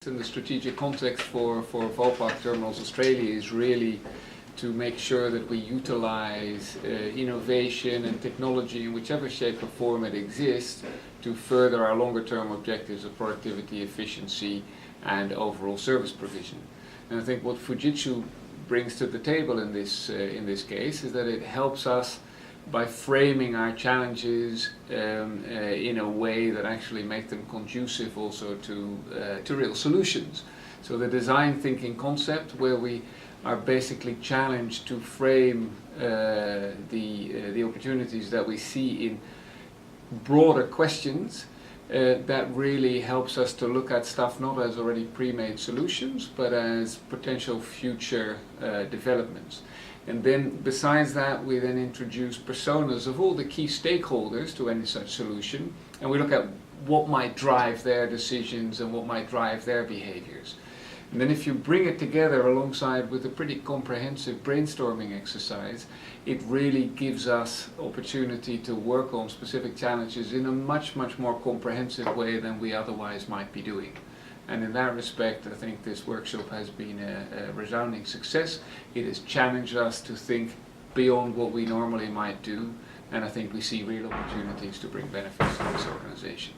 In the strategic context for Vopak Terminals Australia is really to make sure that we utilize innovation and technology in whichever shape or form it exists to further our longer term objectives of productivity, efficiency and overall service provision. And I think what Fujitsu brings to the table in this case is that it helps us by framing our challenges in a way that actually make them conducive also to real solutions. So the design thinking concept, where we are basically challenged to frame the opportunities that we see in broader questions, that really helps us to look at stuff not as already pre-made solutions, but as potential future developments. And then besides that, we then introduce personas of all the key stakeholders to any such solution, and we look at what might drive their decisions and what might drive their behaviors. And then if you bring it together alongside with a pretty comprehensive brainstorming exercise, it really gives us opportunity to work on specific challenges in a much more comprehensive way than we otherwise might be doing. And in that respect, I think this workshop has been a resounding success. It has challenged us to think beyond what we normally might do, and I think we see real opportunities to bring benefits to this organization.